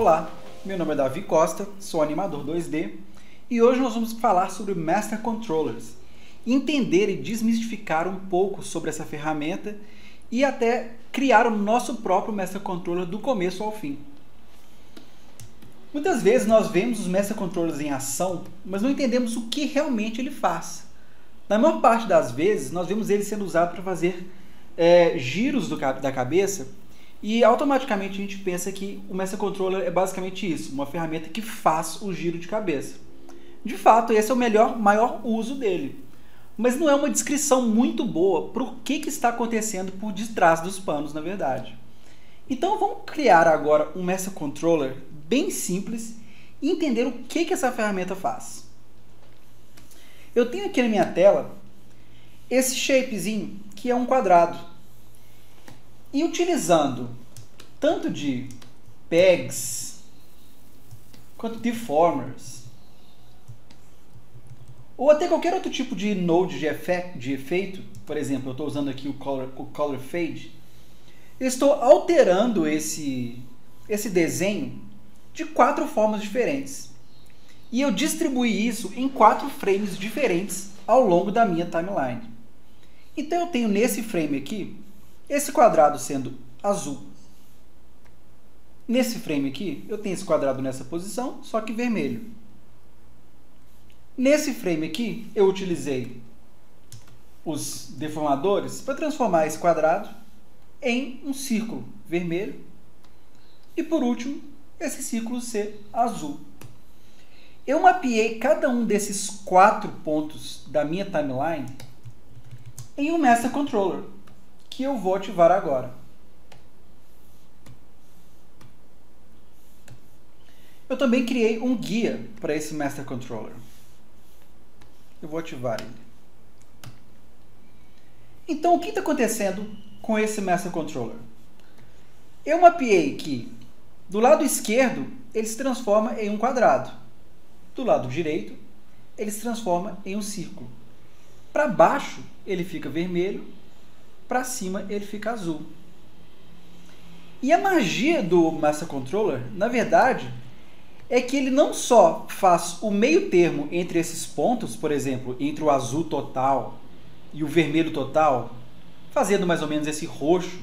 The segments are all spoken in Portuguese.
Olá, meu nome é Davi Costa, sou animador 2D e hoje nós vamos falar sobre Master Controllers, entender e desmistificar um pouco sobre essa ferramenta e até criar o nosso próprio Master Controller do começo ao fim. Muitas vezes nós vemos os Master Controllers em ação, mas não entendemos o que realmente ele faz. Na maior parte das vezes, nós vemos ele sendo usado para fazer giros da cabeça e automaticamente a gente pensa que o Master Controller é basicamente isso, uma ferramenta que faz o giro de cabeça. De fato, esse é o maior uso dele. Mas não é uma descrição muito boa para o que está acontecendo por detrás dos panos, na verdade. Então vamos criar agora um Master Controller bem simples e entender o que essa ferramenta faz. Eu tenho aqui na minha tela esse shapezinho, que é um quadrado. E utilizando tanto de pegs quanto deformers, ou até qualquer outro tipo de node de efeito, por exemplo, eu estou usando aqui o Color Fade, eu estou alterando esse desenho de 4 formas diferentes. E eu distribuí isso em 4 frames diferentes ao longo da minha timeline. Então eu tenho nesse frame aqui, esse quadrado sendo azul. Nesse frame aqui, eu tenho esse quadrado nessa posição, só que vermelho. Nesse frame aqui, eu utilizei os deformadores para transformar esse quadrado em um círculo vermelho. E por último, esse círculo ser azul. Eu mapeei cada um desses 4 pontos da minha timeline em um Master Controller, que eu vou ativar agora. Eu também criei um guia para esse Master Controller. Eu vou ativar ele. Então, o que está acontecendo com esse Master Controller? Eu mapeei que do lado esquerdo ele se transforma em um quadrado. Do lado direito ele se transforma em um círculo. Para baixo ele fica vermelho. Para cima ele fica azul. E a magia do Master Controller, na verdade, é que ele não só faz o meio termo entre esses pontos, por exemplo, entre o azul total e o vermelho total, fazendo mais ou menos esse roxo,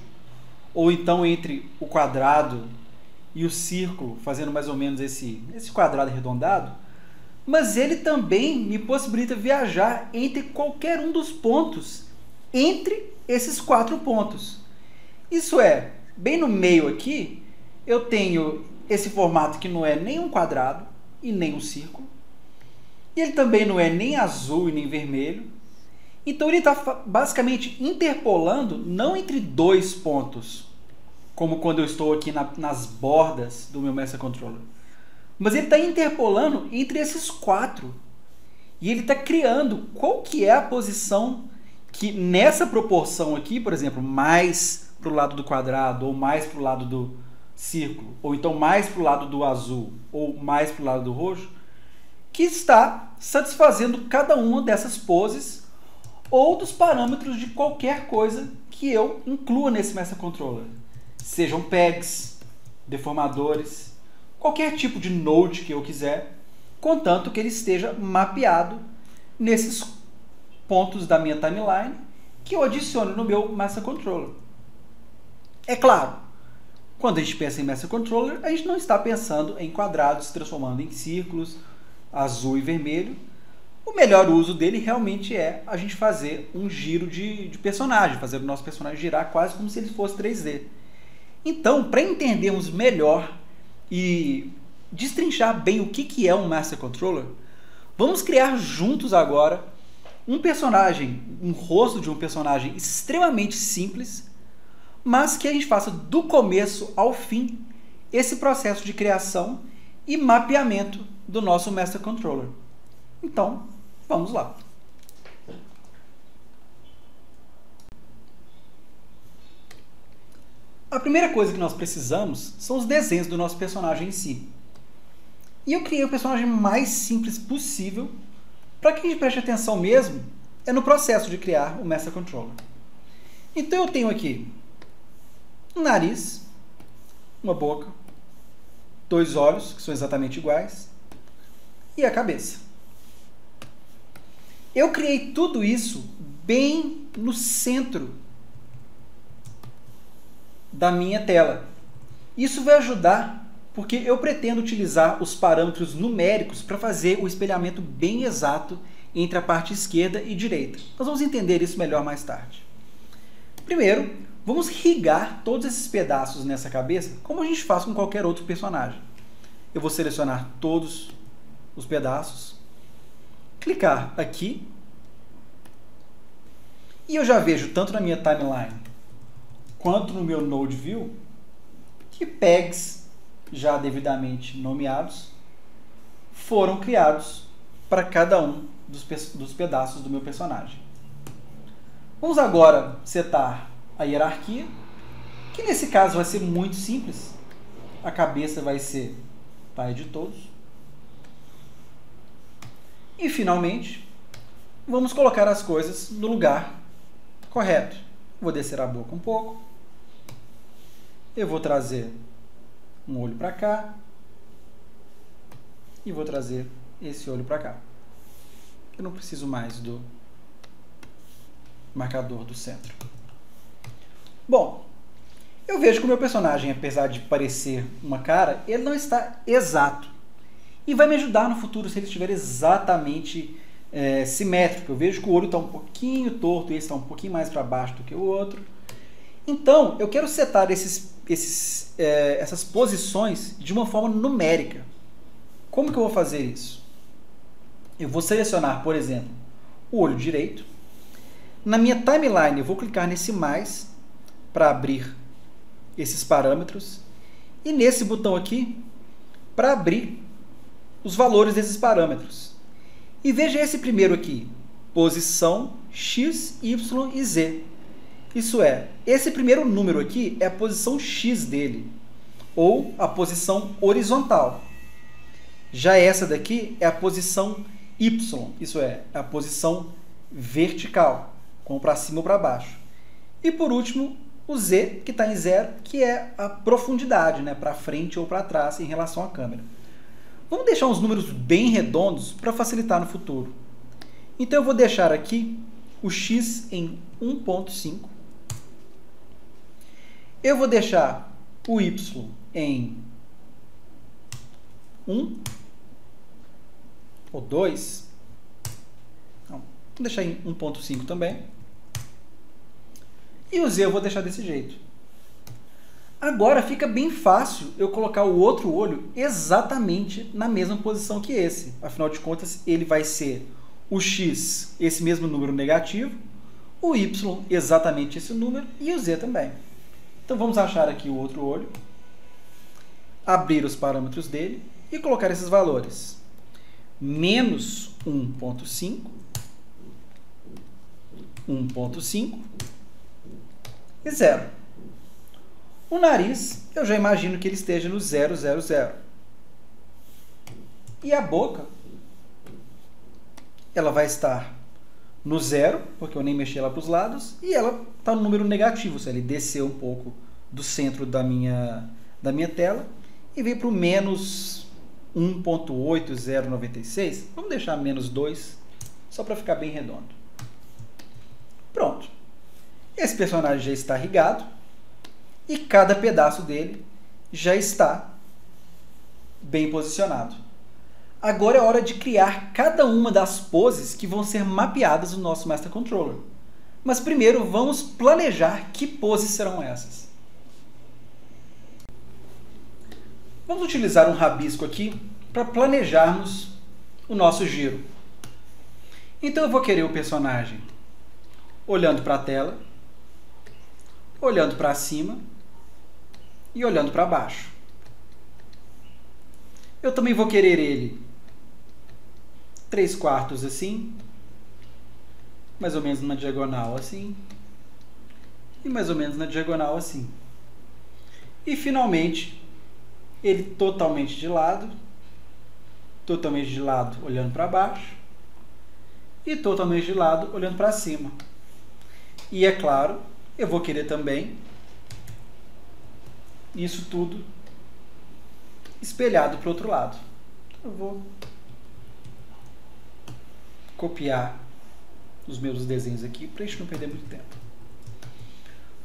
ou então entre o quadrado e o círculo, fazendo mais ou menos esse quadrado arredondado, mas ele também me possibilita viajar entre qualquer um dos pontos entre esses 4 pontos. Isso é, bem no meio aqui, eu tenho esse formato que não é nem um quadrado e nem um círculo. E ele também não é nem azul e nem vermelho. Então ele está basicamente interpolando, não entre 2 pontos, como quando eu estou aqui nas bordas do meu Master Controller, mas ele está interpolando entre esses 4. E ele está criando qual que é a posição que nessa proporção aqui, por exemplo, mais para o lado do quadrado, ou mais para o lado do círculo, ou então mais para o lado do azul, ou mais para o lado do roxo, que está satisfazendo cada uma dessas poses ou dos parâmetros de qualquer coisa que eu inclua nesse Master Controller. Sejam pegs, deformadores, qualquer tipo de node que eu quiser, contanto que ele esteja mapeado nesses pontos da minha timeline que eu adiciono no meu Master Controller. É claro, quando a gente pensa em Master Controller, a gente não está pensando em quadrados se transformando em círculos, azul e vermelho. O melhor uso dele realmente é a gente fazer um giro de personagem, fazer o nosso personagem girar quase como se ele fosse 3D. Então, para entendermos melhor e destrinchar bem o que é um Master Controller, vamos criar juntos agora um personagem, um rosto de um personagem extremamente simples, mas que a gente faça do começo ao fim esse processo de criação e mapeamento do nosso Master Controller. Então, vamos lá. A primeira coisa que nós precisamos são os desenhos do nosso personagem em si. E eu criei o personagem mais simples possível. Para que a gente preste atenção mesmo, é no processo de criar o Master Controller. Então eu tenho aqui um nariz, uma boca, 2 olhos, que são exatamente iguais, e a cabeça. Eu criei tudo isso bem no centro da minha tela. Isso vai ajudar porque eu pretendo utilizar os parâmetros numéricos para fazer o espelhamento bem exato entre a parte esquerda e direita. Nós vamos entender isso melhor mais tarde. Primeiro, vamos rigar todos esses pedaços nessa cabeça, como a gente faz com qualquer outro personagem. Eu vou selecionar todos os pedaços, clicar aqui, e eu já vejo tanto na minha timeline quanto no meu Node View que pegs já devidamente nomeados foram criados para cada um dos pedaços do meu personagem. Vamos agora setar a hierarquia, que nesse caso vai ser muito simples. A cabeça vai ser pai de todos. E finalmente, vamos colocar as coisas no lugar correto. Vou descer a boca um pouco. Eu vou trazer um olho para cá. E vou trazer esse olho para cá. Eu não preciso mais do marcador do centro. Bom, eu vejo que o meu personagem, apesar de parecer uma cara, ele não está exato. E vai me ajudar no futuro se ele estiver exatamente simétrico. Eu vejo que o olho está um pouquinho torto e esse está um pouquinho mais para baixo do que o outro. Então, eu quero setar essas posições de uma forma numérica. Como que eu vou fazer isso? Eu vou selecionar, por exemplo, o olho direito. Na minha timeline, eu vou clicar nesse mais para abrir esses parâmetros. E nesse botão aqui, para abrir os valores desses parâmetros. E veja esse primeiro aqui, posição X, Y e Z. Isso é, esse primeiro número aqui é a posição X dele, ou a posição horizontal. Já essa daqui é a posição Y, isso é, a posição vertical, com para cima ou para baixo. E por último, o Z, que está em 0, que é a profundidade, né, para frente ou para trás em relação à câmera. Vamos deixar uns números bem redondos para facilitar no futuro. Então eu vou deixar aqui o X em 1.5. Eu vou deixar o Y em 1 ou 2. Não, vou deixar em 1.5 também. E o Z eu vou deixar desse jeito. Agora fica bem fácil eu colocar o outro olho exatamente na mesma posição que esse. Afinal de contas, ele vai ser o X, esse mesmo número negativo, o Y, exatamente esse número, e o Z também. Então vamos achar aqui o outro olho, abrir os parâmetros dele e colocar esses valores. Menos 1.5, 1.5 e 0. O nariz, eu já imagino que ele esteja no 0, 0, 0. E a boca, ela vai estar no 0, porque eu nem mexi ela para os lados, e ela está no número negativo, se ele desceu um pouco do centro da minha tela, e veio para o menos 1.8096. Vamos deixar menos 2, só para ficar bem redondo. Pronto. Esse personagem já está rigado. E cada pedaço dele já está bem posicionado. Agora é hora de criar cada uma das poses que vão ser mapeadas no nosso Master Controller. Mas primeiro vamos planejar que poses serão essas. Vamos utilizar um rabisco aqui para planejarmos o nosso giro. Então eu vou querer o personagem olhando para a tela, olhando para cima e olhando para baixo. Eu também vou querer ele 3/4 assim, mais ou menos na diagonal assim, e mais ou menos na diagonal assim. E finalmente, ele totalmente de lado olhando para baixo, e totalmente de lado olhando para cima. E é claro, eu vou querer também isso tudo espelhado para o outro lado. Eu vou copiar os meus desenhos aqui para a gente não perder muito tempo.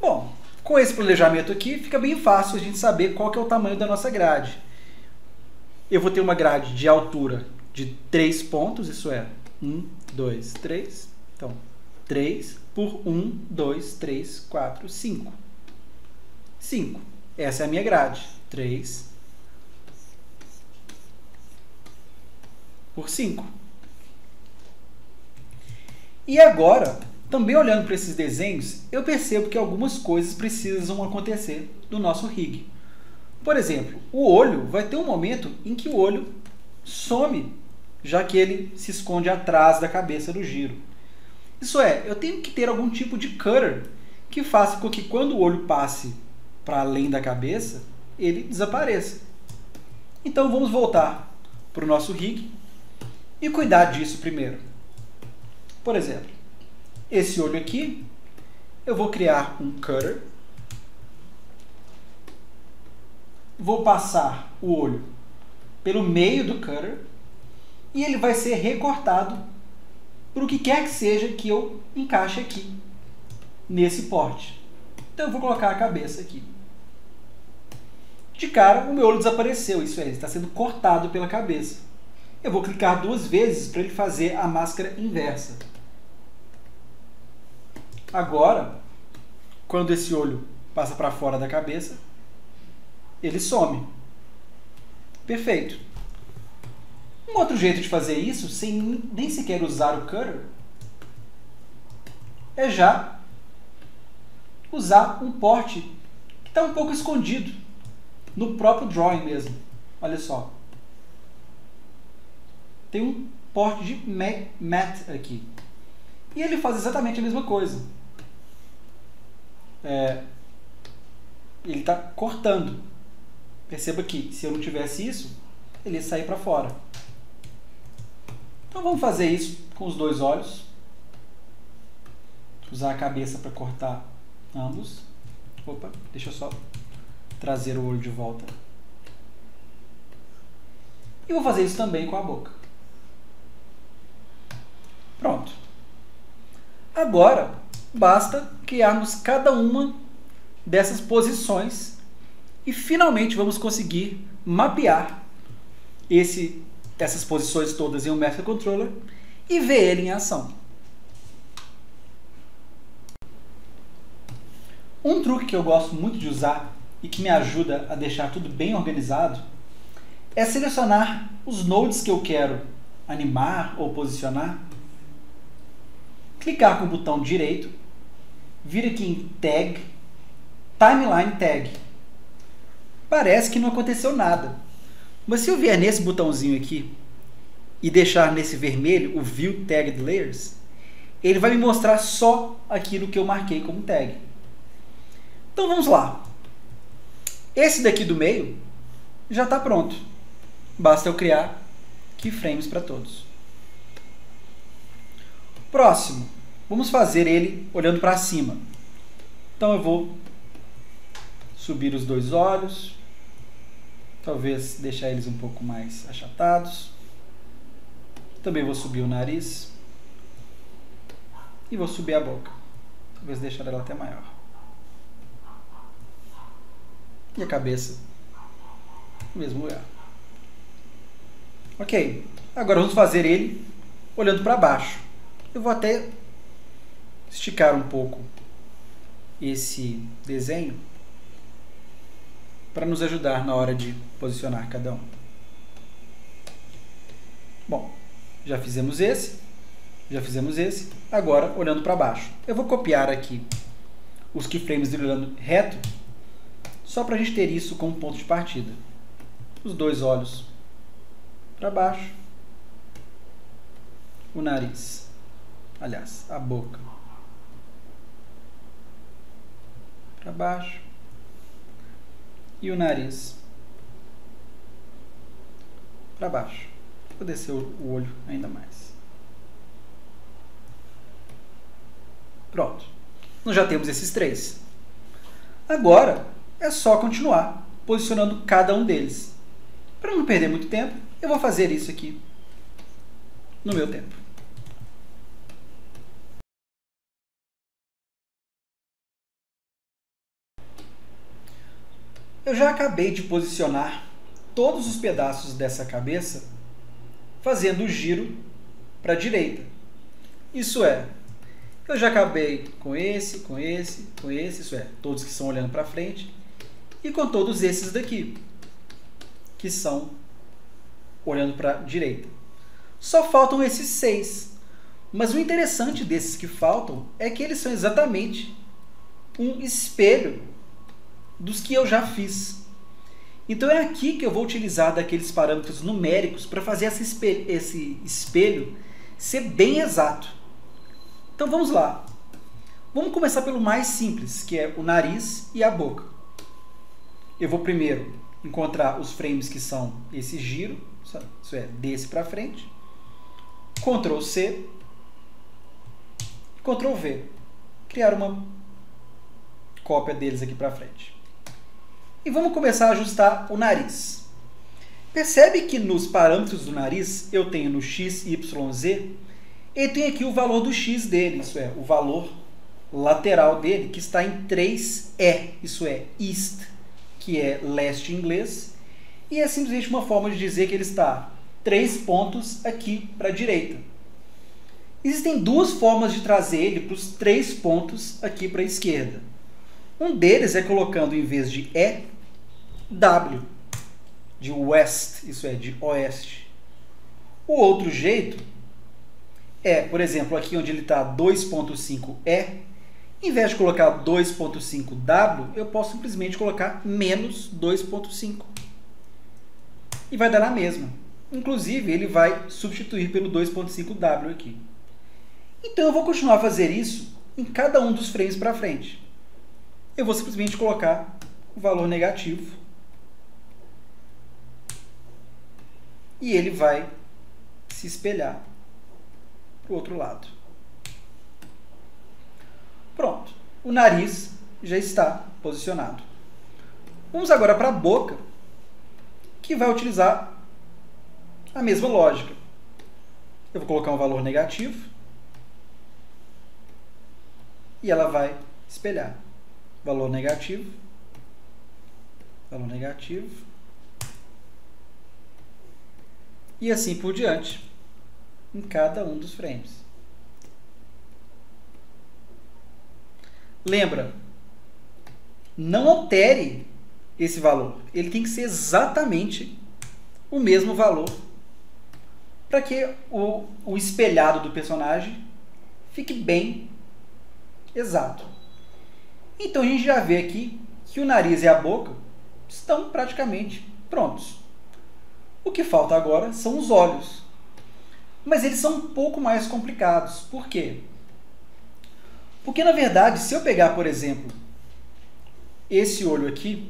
Bom, com esse planejamento aqui, fica bem fácil a gente saber qual que é o tamanho da nossa grade. Eu vou ter uma grade de altura de 3 pontos, isso é 1, 2, 3. Então, 3 por 1, 2, 3, 4, 5. 5. Essa é a minha grade. 3 por 5. E agora, também olhando para esses desenhos, eu percebo que algumas coisas precisam acontecer no nosso rig. Por exemplo, o olho vai ter um momento em que o olho some, já que ele se esconde atrás da cabeça do giro. Isso é, eu tenho que ter algum tipo de cutter que faça com que quando o olho passe para além da cabeça, ele desapareça. Então vamos voltar para o nosso rig e cuidar disso primeiro. Por exemplo, esse olho aqui, eu vou criar um cutter. Vou passar o olho pelo meio do cutter e ele vai ser recortado por o que quer que seja que eu encaixe aqui, nesse porte. Então eu vou colocar a cabeça aqui. De cara, o meu olho desapareceu, isso é, ele está sendo cortado pela cabeça. Eu vou clicar 2 vezes para ele fazer a máscara inversa. Agora, quando esse olho passa para fora da cabeça, ele some. Perfeito. Um outro jeito de fazer isso, sem nem sequer usar o cutter, é já usar um porte que está um pouco escondido no próprio drawing mesmo. Olha só. Tem um porte de matte aqui. E ele faz exatamente a mesma coisa. Ele está cortando. Perceba que se eu não tivesse isso, ele ia sair para fora. Então vamos fazer isso com os 2 olhos. Usar a cabeça para cortar ambos. Opa, deixa eu só trazer o olho de volta. E vou fazer isso também com a boca. Pronto. Agora, basta criarmos cada uma dessas posições e finalmente vamos conseguir mapear essas posições todas em um Master Controller e ver ele em ação. Um truque que eu gosto muito de usar e que me ajuda a deixar tudo bem organizado é selecionar os nodes que eu quero animar ou posicionar, clicar com o botão direito, vir aqui em Tag, Timeline Tag. Parece que não aconteceu nada, mas se eu vier nesse botãozinho aqui e deixar nesse vermelho o View Tagged Layers, ele vai me mostrar só aquilo que eu marquei como tag. Então vamos lá. Esse daqui do meio já está pronto. Basta eu criar keyframes para todos. Próximo, vamos fazer ele olhando para cima. Então eu vou subir os 2 olhos, talvez deixar eles um pouco mais achatados. Também vou subir o nariz e vou subir a boca, talvez deixar ela até maior. E a cabeça no mesmo lugar. Ok, agora vamos fazer ele olhando para baixo. Eu vou até esticar um pouco esse desenho para nos ajudar na hora de posicionar cada um. Bom, já fizemos esse, agora olhando para baixo. Eu vou copiar aqui os keyframes dele olhando reto, só para a gente ter isso como ponto de partida. Os 2 olhos para baixo, o nariz, aliás, a boca para baixo e o nariz para baixo. Vou descer o olho ainda mais. Pronto. Nós já temos esses 3. Agora é só continuar posicionando cada um deles. Para não perder muito tempo, eu vou fazer isso aqui no meu tempo. Eu já acabei de posicionar todos os pedaços dessa cabeça fazendo o giro para a direita. Isso é, eu já acabei com esse, isso é, todos que estão olhando para frente, e com todos esses daqui, que são olhando para a direita. Só faltam esses 6. Mas o interessante desses que faltam é que eles são exatamente um espelho dos que eu já fiz. Então é aqui que eu vou utilizar daqueles parâmetros numéricos para fazer esse espelho ser bem exato. Então vamos lá. Vamos começar pelo mais simples, que é o nariz e a boca. Eu vou primeiro encontrar os frames que são esse giro, isso é, desse para frente. Ctrl C, Ctrl V. Criar uma cópia deles aqui para frente. E vamos começar a ajustar o nariz. Percebe que nos parâmetros do nariz eu tenho no x, y, z, e tem aqui o valor do x dele, isso é, o valor lateral dele, que está em 3E, isso é, east, que é leste em inglês, e é simplesmente uma forma de dizer que ele está 3 pontos aqui para a direita. Existem duas formas de trazer ele para os 3 pontos aqui para a esquerda. Um deles é colocando, em vez de E, W, de west, isso é, de oeste. O outro jeito é, por exemplo, aqui onde ele está 2.5E, em vez de colocar 2.5W, eu posso simplesmente colocar menos 2.5. E vai dar na mesma. Inclusive, ele vai substituir pelo 2.5W aqui. Então, eu vou continuar a fazer isso em cada um dos frames para frente. Eu vou simplesmente colocar o valor negativo. E ele vai se espelhar para o outro lado. Pronto. O nariz já está posicionado. Vamos agora para a boca, que vai utilizar a mesma lógica. Eu vou colocar um valor negativo e ela vai espelhar. Valor negativo, valor negativo, e assim por diante, em cada um dos frames. Lembra, não altere esse valor. Ele tem que ser exatamente o mesmo valor para que o espelhado do personagem fique bem exato. Então a gente já vê aqui que o nariz e a boca estão praticamente prontos. O que falta agora são os olhos. Mas eles são um pouco mais complicados. Por quê? Porque, na verdade, se eu pegar, por exemplo, esse olho aqui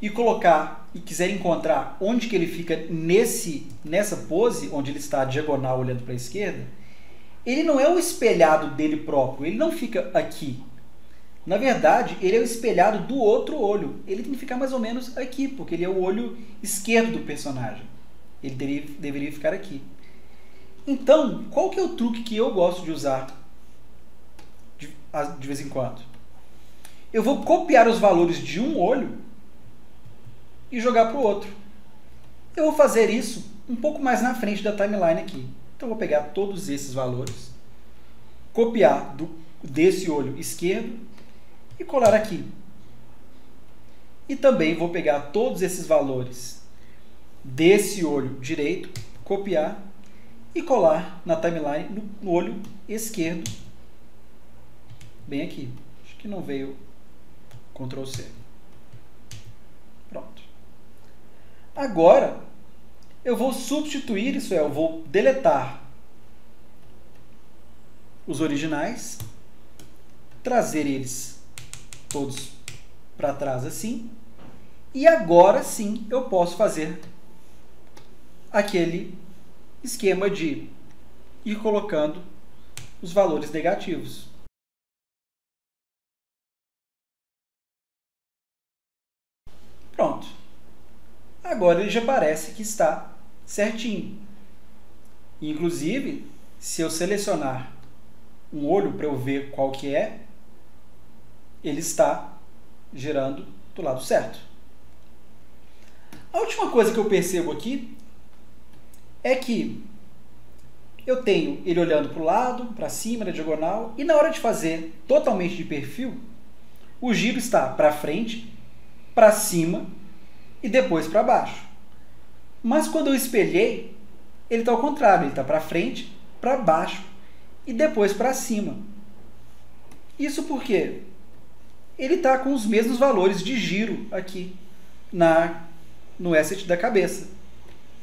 e colocar e quiser encontrar onde que ele fica nessa pose, onde ele está diagonal olhando para a esquerda, ele não é o espelhado dele próprio, ele não fica aqui. Na verdade, ele é o espelhado do outro olho. Ele tem que ficar mais ou menos aqui, porque ele é o olho esquerdo do personagem. Ele deveria ficar aqui. Então, qual que é o truque que eu gosto de usar de vez em quando? Eu vou copiar os valores de um olho e jogar para o outro. Eu vou fazer isso um pouco mais na frente da timeline aqui. Então, eu vou pegar todos esses valores, copiar desse olho esquerdo e colar aqui. E também vou pegar todos esses valores desse olho direito, copiar e colar na timeline no olho esquerdo, bem aqui. Acho que não veio Ctrl C. Pronto. Agora, eu vou substituir, isso é, eu vou deletar os originais, trazer eles todos para trás assim, e agora sim eu posso fazer aquele esquema de ir colocando os valores negativos. Pronto. agora ele já parece que está certinho. Inclusive, se eu selecionar um olho para eu ver qual que é, ele está girando do lado certo. A última coisa que eu percebo aqui é que eu tenho ele olhando para o lado, para cima, na diagonal, e na hora de fazer totalmente de perfil, o giro está para frente, para cima e depois para baixo. Mas quando eu espelhei, ele está ao contrário, ele está para frente, para baixo e depois para cima. Isso porque ele está com os mesmos valores de giro aqui no asset da cabeça.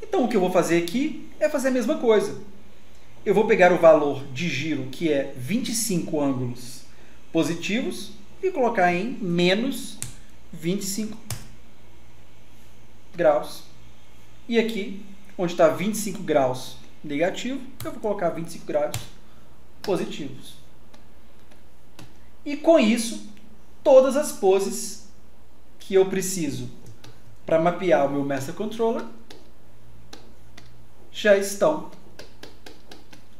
Então o que eu vou fazer aqui é fazer a mesma coisa. Eu vou pegar o valor de giro, que é 25 ângulos positivos, e colocar em menos 25 graus. E aqui, onde está 25 graus negativo, eu vou colocar 25 graus positivos. E com isso, todas as poses que eu preciso para mapear o meu Master Controller já estão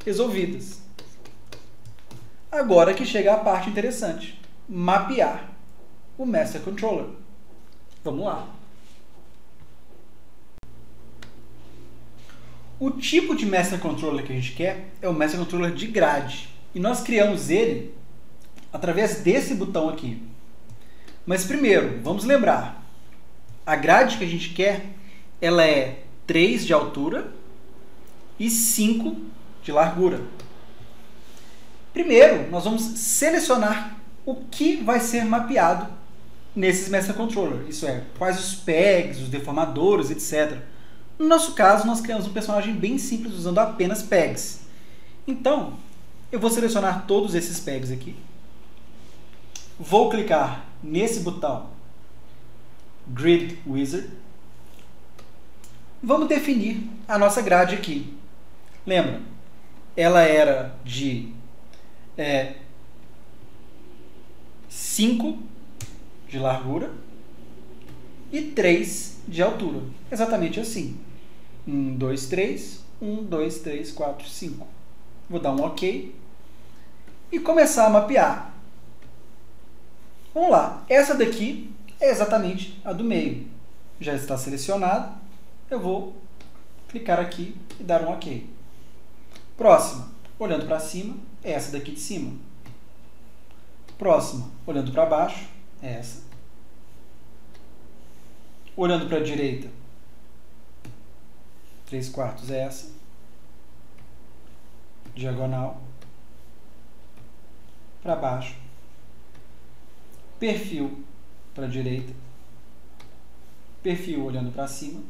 resolvidas. Agora que chega a parte interessante, mapear o Master Controller. Vamos lá. O tipo de Master Controller que a gente quer é o Master Controller de grade. E nós criamos ele através desse botão aqui. Mas primeiro, vamos lembrar, a grade que a gente quer, ela é 3 de altura e 5 de largura. Primeiro, nós vamos selecionar o que vai ser mapeado nesses Master Controller. Isso é, quais os pegs, os deformadores, etc. No nosso caso, nós criamos um personagem bem simples usando apenas pegs. Então, eu vou selecionar todos esses pegs aqui. Vou clicar nesse botão Grid Wizard. Vamos definir a nossa grade aqui. Lembra? Ela era de 5 de largura e 3 de altura. Exatamente assim. 1, 2, 3. 1, 2, 3, 4, 5. Vou dar um OK e começar a mapear. Vamos lá. Essa daqui é exatamente a do meio. Já está selecionada. Eu vou clicar aqui e dar um OK. Próxima, olhando para cima, é essa daqui de cima. Próxima, olhando para baixo, é essa. Olhando para a direita, 3/4 é essa. Diagonal. Para baixo. Perfil para a direita. Perfil olhando para cima.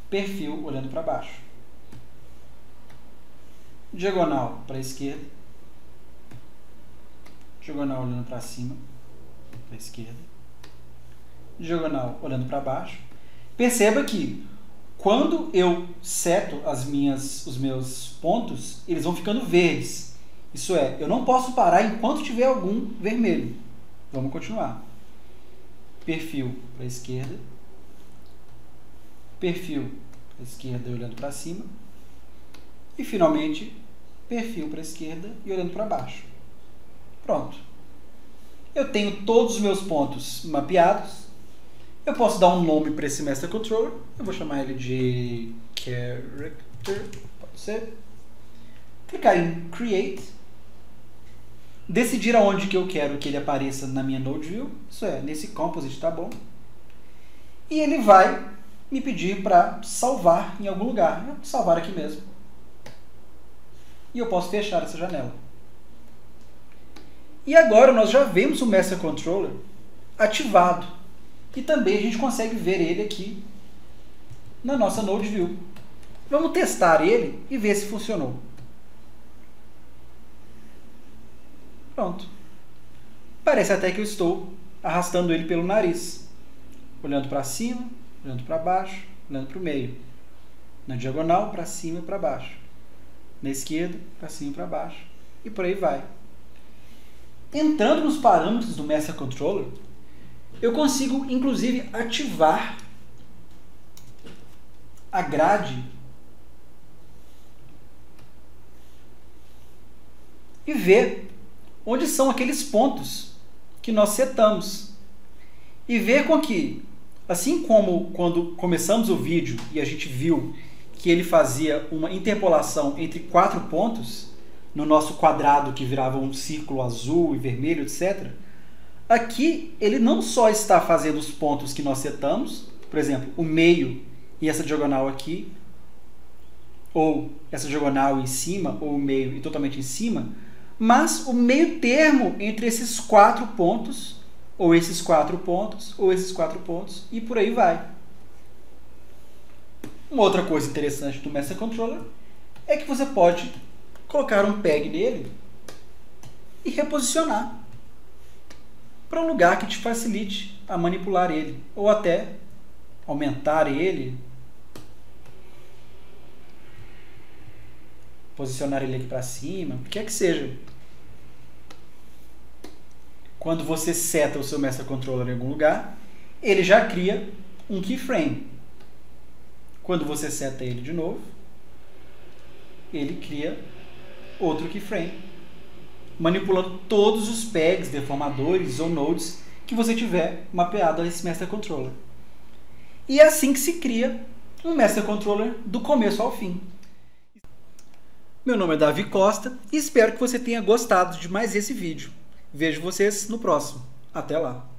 Perfil olhando para baixo. Diagonal para a esquerda. Diagonal olhando para cima, para a esquerda. Diagonal olhando para baixo. Perceba que quando eu seto os meus pontos, eles vão ficando verdes. Isso é, eu não posso parar enquanto tiver algum vermelho. Vamos continuar. Perfil para a esquerda. Perfil para a esquerda e olhando para cima. E finalmente, perfil para a esquerda e olhando para baixo. Pronto. Eu tenho todos os meus pontos mapeados. Eu posso dar um nome para esse Master Controller. Eu vou chamar ele de Character. Pode ser. Clicar em Create. Decidir aonde que eu quero que ele apareça na minha Node View. Isso é, nesse Composite, tá bom. E ele vai me pedir para salvar em algum lugar. Eu vou salvar aqui mesmo. E eu posso fechar essa janela. E agora nós já vemos o Master Controller ativado. E também a gente consegue ver ele aqui na nossa Node View. Vamos testar ele e ver se funcionou. Pronto. Parece até que eu estou arrastando ele pelo nariz. Olhando para cima, olhando para baixo, olhando para o meio. Na diagonal, para cima e para baixo. Na esquerda, para cima e para baixo. E por aí vai. Entrando nos parâmetros do Master Controller, eu consigo, inclusive, ativar a grade e ver onde são aqueles pontos que nós setamos. E ver com que, assim como quando começamos o vídeo e a gente viu que ele fazia uma interpolação entre 4 pontos, no nosso quadrado que virava um círculo azul e vermelho, etc., aqui ele não só está fazendo os pontos que nós setamos, por exemplo, o meio e essa diagonal aqui, ou essa diagonal em cima, ou o meio e totalmente em cima, mas o meio termo entre esses 4 pontos, ou esses 4 pontos, ou esses 4 pontos, e por aí vai. Uma outra coisa interessante do Master Controller é que você pode colocar um peg nele e reposicionar para um lugar que te facilite a manipular ele, ou até aumentar ele, posicionar ele aqui para cima, o que quer que seja. Quando você seta o seu Master Controller em algum lugar, ele já cria um keyframe. Quando você seta ele de novo, ele cria outro keyframe, manipulando todos os pegs, deformadores ou nodes que você tiver mapeado a esse Master Controller. E é assim que se cria um Master Controller do começo ao fim. Meu nome é Davi Costa e espero que você tenha gostado de mais esse vídeo. Vejo vocês no próximo. Até lá!